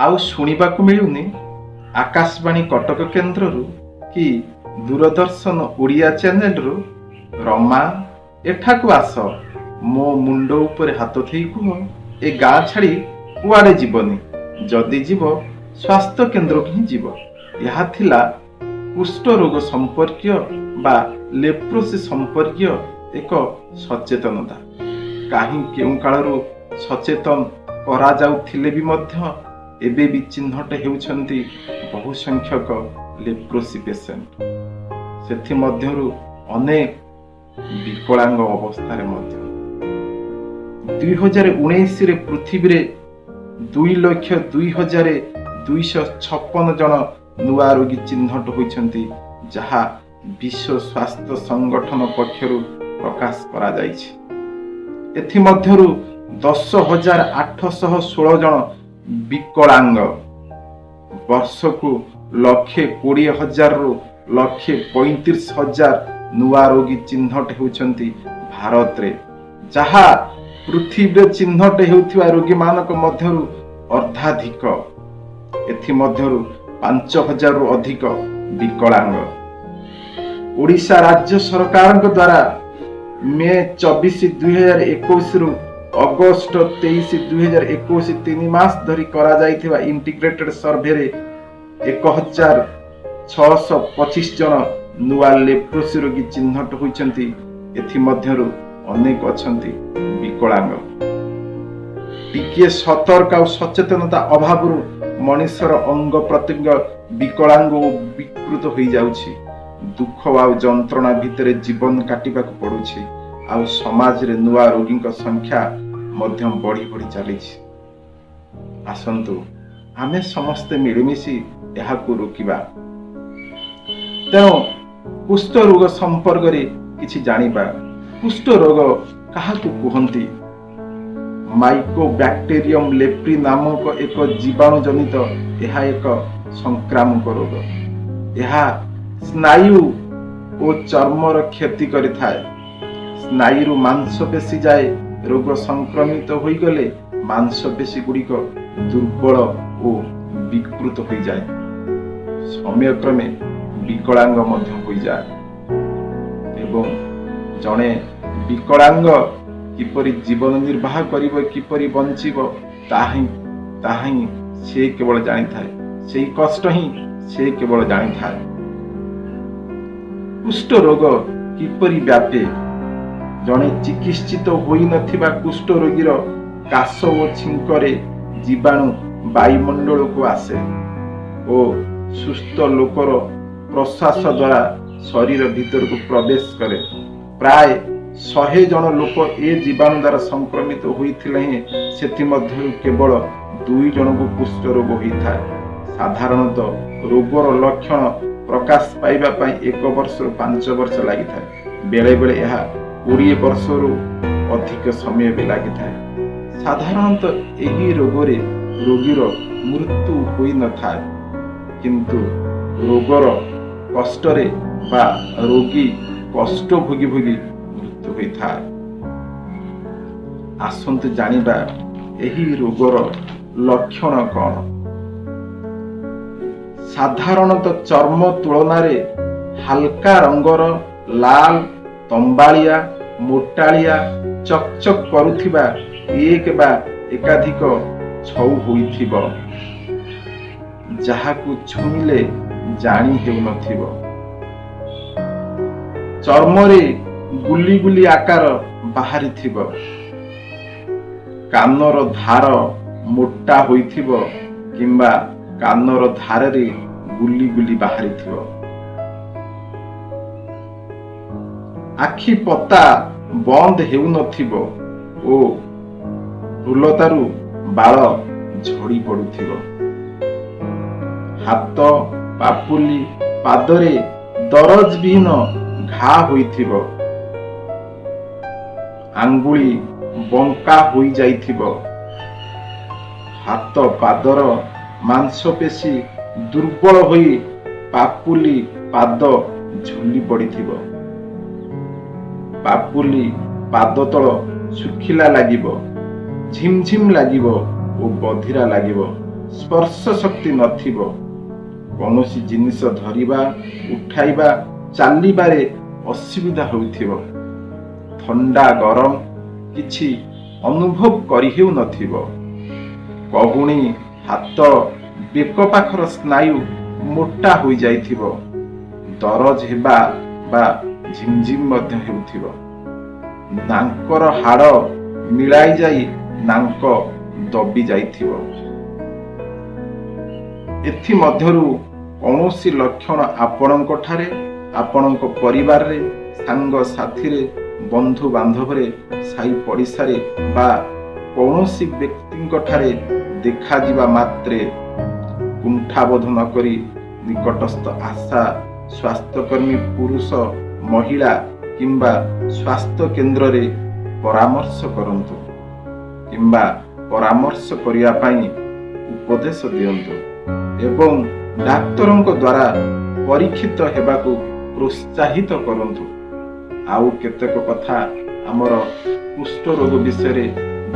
ଆଉ ଶୁଣିବାକୁ ମିଳୁନି ଆକାଶବାଣୀ କଟକ କେନ୍ଦ୍ରରୁ କି ଦୂରଦର୍ଶନ ଓଡ଼ିଆ ଚ୍ୟାନେଲରୁ, ରମା ଏଠାକୁ ଆସ, ମୋ ମୁଣ୍ଡ ଉପରେ ହାତ ଦେଇ କୁହ, ଏ ଗାଁ ଛାଡ଼ି କୁଆଡ଼େ ଯିବନି, ଯଦି ଯିବ ସ୍ୱାସ୍ଥ୍ୟ କେନ୍ଦ୍ରକୁ ହିଁ ଯିବ। ଏହା ଥିଲା କୁଷ୍ଠ ରୋଗ ସମ୍ପର୍କୀୟ ବା ଲେପ୍ରୋସି ସମ୍ପର୍କୀୟ ଏକ ସଚେତନତା। କାହିଁ କେଉଁ କାଳରୁ ସଚେତନ କରାଯାଉଥିଲେ ବି ମଧ୍ୟ ଏବେ ବି ଚିହ୍ନଟ ହେଉଛନ୍ତି ବହୁ ସଂଖ୍ୟକ ଲେପ୍ରୋସି ପେସେଣ୍ଟ। ସେଥିମଧ୍ୟରୁ ଅନେକ ବିକଳାଙ୍ଗ ଅବସ୍ଥାରେ ମଧ୍ୟ। 2019ରେ ପୃଥିବୀରେ 2,02,256 ଜଣ ନୂଆ ରୋଗୀ ଚିହ୍ନଟ ହୋଇଛନ୍ତି, ଯାହା ବିଶ୍ୱ ସ୍ୱାସ୍ଥ୍ୟ ସଂଗଠନ ପକ୍ଷରୁ ପ୍ରକାଶ କରାଯାଇଛି। ଏଥିମଧ୍ୟରୁ 10,816 ଜଣ ବିକଳାଙ୍ଗ। ବର୍ଷକୁ 1,20,000ରୁ 1,35,000 ନୂଆ ରୋଗୀ ଚିହ୍ନଟ ହେଉଛନ୍ତି ଭାରତରେ, ଯାହା ପୃଥିବୀରେ ଚିହ୍ନଟ ହେଉଥିବା ରୋଗୀମାନଙ୍କ ମଧ୍ୟରୁ ଅର୍ଦ୍ଧାଧିକ। ଏଥିମଧ୍ୟରୁ 5,000ରୁ ଅଧିକ ବିକଳାଙ୍ଗ। ଓଡ଼ିଶା ରାଜ୍ୟ ସରକାରଙ୍କ ଦ୍ୱାରା ମେ 24, 2021ରୁ ଅଗଷ୍ଟ 23, 2021 3 ମାସ ଧରି କରାଯାଇଥିବା ଇଣ୍ଟିଗ୍ରେଟେଡ୍ ସର୍ଭେରେ 1,625 ଜଣ ନୂଆ ଲେପ୍ରୋସି ରୋଗୀ ଚିହ୍ନଟ ହୋଇଛନ୍ତି। ଏଥିମଧ୍ୟରୁ ଅନେକ ଅଛନ୍ତି ବିକଳାଙ୍ଗ। ଟିକିଏ ସତର୍କ ଆଉ ସଚେତନତା ଅଭାବରୁ ମଣିଷର ଅଙ୍ଗ ପ୍ରତ୍ୟଙ୍ଗ ବିକଳାଙ୍ଗ ଓ ବିକୃତ ହୋଇଯାଉଛି। ଦୁଃଖ ଆଉ ଯନ୍ତ୍ରଣା ଭିତରେ ଜୀବନ କାଟିବାକୁ ପଡୁଛି। ଆଉ ସମାଜରେ ନୂଆ ରୋଗୀଙ୍କ ସଂଖ୍ୟା ମଧ୍ୟ ବଢି ବଢି ଚାଲିଛି। ଆସନ୍ତୁ ଆମେ ସମସ୍ତେ ମିଳିମିଶି ଏହାକୁ ରୋକିବା। ତେଣୁ କୁଷ୍ଠ ରୋଗ ସମ୍ପର୍କରେ କିଛି ଜାଣିବା। କୁଷ୍ଠ ରୋଗ କାହାକୁ କୁହନ୍ତି? ମାଇକୋବ୍ୟାକ୍ଟେରିୟମ ଲେପ୍ରି ନାମକ ଏକ ଜୀବାଣୁ ଜନିତ ଏହା ଏକ ସଂକ୍ରାମକ ରୋଗ। ଏହା ସ୍ନାୟୁ ଓ ଚର୍ମର କ୍ଷତି କରିଥାଏ। ସ୍ନାୟୁରୁ ମାଂସପେଶୀ ଯାଏ ରୋଗ ସଂକ୍ରମିତ ହୋଇଗଲେ ମାଂସପେଶୀ ଗୁଡ଼ିକ ଦୁର୍ବଳ ଓ ବିକୃତ ହୋଇଯାଏ। ସମୟକ୍ରମେ ବିକଳାଙ୍ଗ ମଧ୍ୟ ହୋଇଯାଏ। ଏବଂ ଜଣେ ବିକଳାଙ୍ଗ କିପରି ଜୀବନ ନିର୍ବାହ କରିବ, କିପରି ବଞ୍ଚିବ, ତାହା ହିଁ ସେ କେବଳ ଜାଣିଥାଏ। ସେହି କଷ୍ଟ ହିଁ ସେ କେବଳ ଜାଣିଥାଏ। କୁଷ୍ଠ ରୋଗ କିପରି ବ୍ୟାପେ? ଜଣେ ଚିକିତ୍ସିତ ହୋଇନଥିବା କୁଷ୍ଠ ରୋଗୀର କାଶ ଓ ଛିଙ୍କରେ ଜୀବାଣୁ ବାୟୁମଣ୍ଡଳକୁ ଆସେ ଓ ସୁସ୍ଥ ଲୋକର ପ୍ରଶ୍ୱାସ ଦ୍ୱାରା ଶରୀର ଭିତରକୁ ପ୍ରବେଶ କରେ। ପ୍ରାୟ 100 ଜଣ ଲୋକ ଏ ଜୀବାଣୁ ଦ୍ୱାରା ସଂକ୍ରମିତ ହୋଇଥିଲେ ହେଁ ସେଥିମଧ୍ୟରୁ କେବଳ 2 ଜଣଙ୍କୁ କୁଷ୍ଠ ରୋଗ ହୋଇଥାଏ। ସାଧାରଣତଃ ରୋଗର ଲକ୍ଷଣ ପ୍ରକାଶ ପାଇବା ପାଇଁ 1 ବର୍ଷରୁ 5 ବର୍ଷ ଲାଗିଥାଏ। ବେଳେ ବେଳେ ଏହା 20 ବର୍ଷରୁ ଅଧିକ ସମୟ ବି ଲାଗିଥାଏ। ସାଧାରଣତଃ ଏହି ରୋଗରେ ରୋଗୀର ମୃତ୍ୟୁ ହୋଇନଥାଏ, କିନ୍ତୁ ରୋଗର କଷ୍ଟରେ ବା ରୋଗୀ କଷ୍ଟ ଭୋଗି ଭୋଗି ମୃତ୍ୟୁ ହୋଇଥାଏ। ଆସନ୍ତୁ ଜାଣିବା ଏହି ରୋଗର ଲକ୍ଷଣ କ'ଣ। ସାଧାରଣତଃ ଚର୍ମ ତୁଳନାରେ ହାଲକା ରଙ୍ଗର ଲାଲ, ତମ୍ବାଳିଆ, ମୋଟାଳିଆ, ଚକଚକ କରୁଥିବା ଏକ ବା ଏକାଧିକ ଛଉ ହୋଇଥିବ, ଯାହାକୁ ଛୁଇଁଲେ ଜାଣି ହେଉନଥିବ। ଚର୍ମରେ ଗୁଲି ଗୁଲି ଆକାର ବାହାରିଥିବ। କାନର ଧାର ମୋଟା ହୋଇଥିବ କିମ୍ବା କାନର ଧାରରେ ଗୁଲି ଗୁଲି ବାହାରିଥିବ। ଆଖି ପତା ବନ୍ଦ ହେଉନଥିବ ଓ ଭ୍ରୁଲତାରୁ ବାଳ ଝଡ଼ି ପଡୁଥିବ। ହାତ, ପାପୁଲି, ପାଦରେ ଦରଜ ବିହୀନ ଘା ହୋଇଥିବ। ଆଙ୍ଗୁଳି ବଙ୍କା ହୋଇଯାଇଥିବ। ହାତ ପାଦର ମାଂସପେଶୀ ଦୁର୍ବଳ ହୋଇ ପାପୁଲି, ପାଦ ଝୁଲି ପଡିଥିବ। ପାପୁଲି, ପାଦ ତଳ ଶୁଖିଲା ଲାଗିବ, ଝିମଝିମ ଲାଗିବ ଓ ବଧିରା ଲାଗିବ। ସ୍ପର୍ଶ ଶକ୍ତି ନଥିବ, କୌଣସି ଜିନିଷ ଧରିବା, ଉଠାଇବା, ଚାଲିବାରେ ଅସୁବିଧା ହେଉଥିବ, ଥଣ୍ଡା ଗରମ କିଛି ଅନୁଭବ କରି ହେଉନଥିବ, କହୁଣି, ହାତ, ବେକ ପାଖର ସ୍ନାୟୁ ମୋଟା ହୋଇଯାଇଥିବ, ଦରଜ ହେବା ବା ଝିମଝିମ ମଧ୍ୟ ହେଉଥିବ, ନାଙ୍କର ହାଡ଼ ମିଳାଇ ଯାଇ ନାଙ୍କ ଦବି ଯାଇଥିବ। ଏଥିମଧ୍ୟରୁ କୌଣସି ଲକ୍ଷଣ ଆପଣଙ୍କ ଠାରେ, ଆପଣଙ୍କ ପରିବାରରେ, ସାଙ୍ଗ ସାଥିରେ, ବନ୍ଧୁ ବାନ୍ଧବରେ, ସାହି ପଡ଼ିଶାରେ ବା କୌଣସି ବ୍ୟକ୍ତିଙ୍କ ଠାରେ ଦେଖାଯିବା ମାତ୍ରେ କୁଣ୍ଠାବୋଧ ନ କରି ନିକଟସ୍ଥ ଆଶା ସ୍ୱାସ୍ଥ୍ୟକର୍ମୀ ପୁରୁଷ, ମହିଳା କିମ୍ବା ସ୍ୱାସ୍ଥ୍ୟ କେନ୍ଦ୍ରରେ ପରାମର୍ଶ କରନ୍ତୁ କିମ୍ବା ପରାମର୍ଶ କରିବା ପାଇଁ ଉପଦେଶ ଦିଅନ୍ତୁ ଏବଂ ଡାକ୍ତରଙ୍କ ଦ୍ୱାରା ପରୀକ୍ଷିତ ହେବାକୁ ପ୍ରୋତ୍ସାହିତ କରନ୍ତୁ। ଆଉ କେତେକ କଥା ଆମର କୁଷ୍ଠ ରୋଗ ବିଷୟରେ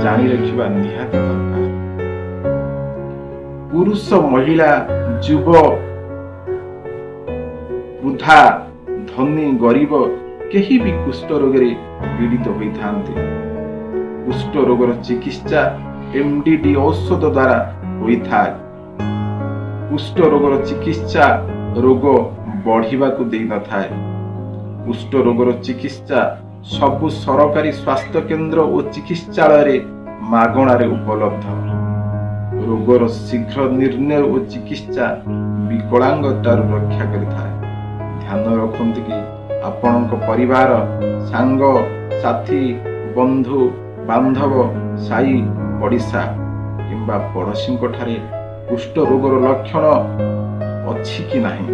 ଜାଣି ରଖିବା ନିହାତି ଦରକାର। ପୁରୁଷ, ମହିଳା, ଯୁବ, ବୃଦ୍ଧା, ଧନୀ, ଗରିବ କେହି ବି କୁଷ୍ଠ ରୋଗରେ ପୀଡ଼ିତ ହୋଇଥାନ୍ତି। କୁଷ୍ଠ ରୋଗର ଚିକିତ୍ସା MDD ଔଷଧ ଦ୍ୱାରା ହୋଇଥାଏ। କୁଷ୍ଠ ରୋଗର ଚିକିତ୍ସା ରୋଗ ବଢ଼ିବାକୁ ଦେଇନଥାଏ। କୁଷ୍ଠ ରୋଗର ଚିକିତ୍ସା ସବୁ ସରକାରୀ ସ୍ୱାସ୍ଥ୍ୟ କେନ୍ଦ୍ର ଓ ଚିକିତ୍ସାଳୟରେ ମାଗଣାରେ ଉପଲବ୍ଧ। ରୋଗର ଶୀଘ୍ର ନିର୍ଣ୍ଣୟ ଓ ଚିକିତ୍ସା ବିକଳାଙ୍ଗତାରୁ ରକ୍ଷା କରିଥାଏ। ଧ୍ୟାନ ରଖନ୍ତୁ କି ଆପଣଙ୍କ ପରିବାର, ସାଙ୍ଗ ସାଥୀ, ବନ୍ଧୁ ବାନ୍ଧବ, ସାହି ପଡ଼ିଶା କିମ୍ବା ପଡ଼ୋଶୀଙ୍କ ଠାରେ କୁଷ୍ଠ ରୋଗର ଲକ୍ଷଣ ଅଛି କି ନାହିଁ।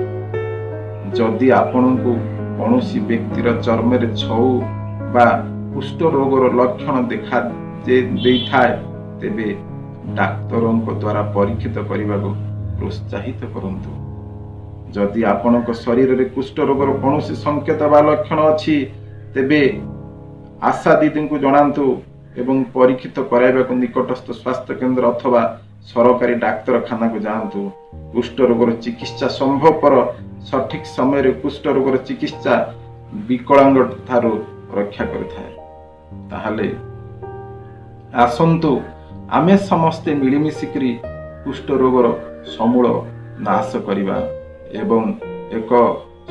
ଯଦି ଆପଣଙ୍କୁ କୌଣସି ବ୍ୟକ୍ତିର ଚର୍ମରେ ଛଉ ବା କୁଷ୍ଠ ରୋଗର ଲକ୍ଷଣ ଦେଖା ଦେଇଥାଏ, ତେବେ ଡାକ୍ତରଙ୍କ ଦ୍ୱାରା ପରୀକ୍ଷିତ କରିବାକୁ ପ୍ରୋତ୍ସାହିତ କରନ୍ତୁ। ଯଦି ଆପଣଙ୍କ ଶରୀରରେ କୁଷ୍ଠ ରୋଗର କୌଣସି ସଂକେତ ବା ଲକ୍ଷଣ ଅଛି, ତେବେ ଆଶା ଦିଦିଙ୍କୁ ଜଣାନ୍ତୁ ଏବଂ ପରୀକ୍ଷିତ କରାଇବାକୁ ନିକଟସ୍ଥ ସ୍ୱାସ୍ଥ୍ୟ କେନ୍ଦ୍ର ଅଥବା ସରକାରୀ ଡାକ୍ତରଖାନାକୁ ଯାଆନ୍ତୁ। କୁଷ୍ଠ ରୋଗର ଚିକିତ୍ସା ସମ୍ଭବପର। ସଠିକ୍ ସମୟରେ କୁଷ୍ଠ ରୋଗର ଚିକିତ୍ସା ବିକଳାଙ୍ଗ ଠାରୁ ରକ୍ଷା କରିଥାଏ। ତାହେଲେ ଆସନ୍ତୁ ଆମେ ସମସ୍ତେ ମିଳିମିଶିକରି କୁଷ୍ଠ ରୋଗର ସମୂଳ ନାଶ କରିବା ଏବଂ ଏକ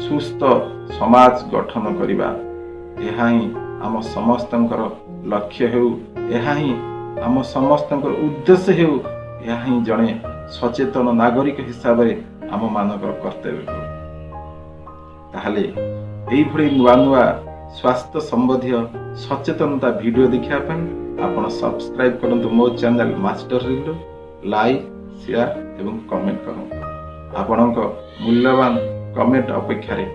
ସୁସ୍ଥ ସମାଜ ଗଠନ କରିବା। ଏହା ହିଁ ଆମ ସମସ୍ତଙ୍କର ଲକ୍ଷ୍ୟ ହେଉ, ଏହା ହିଁ ଆମ ସମସ୍ତଙ୍କର ଉଦ୍ଦେଶ୍ୟ ହେଉ, ଏହା ହିଁ ଜଣେ ସଚେତନ ନାଗରିକ ହିସାବରେ ଆମମାନଙ୍କର କର୍ତ୍ତବ୍ୟ ହେଉ। ତାହେଲେ ଏଇଭଳି ନୂଆ ନୂଆ ସ୍ୱାସ୍ଥ୍ୟ ସମ୍ବନ୍ଧୀୟ ସଚେତନତା ଭିଡ଼ିଓ ଦେଖିବା ପାଇଁ ଆପଣ ସବସ୍କ୍ରାଇବ୍ କରନ୍ତୁ ମୋ channel master Rilu. Like, share ଏବଂ କମେଣ୍ଟ କରନ୍ତୁ। ଆପଣଙ୍କ ମୂଲ୍ୟବାନ କମେଣ୍ଟ ଅପେକ୍ଷାରେ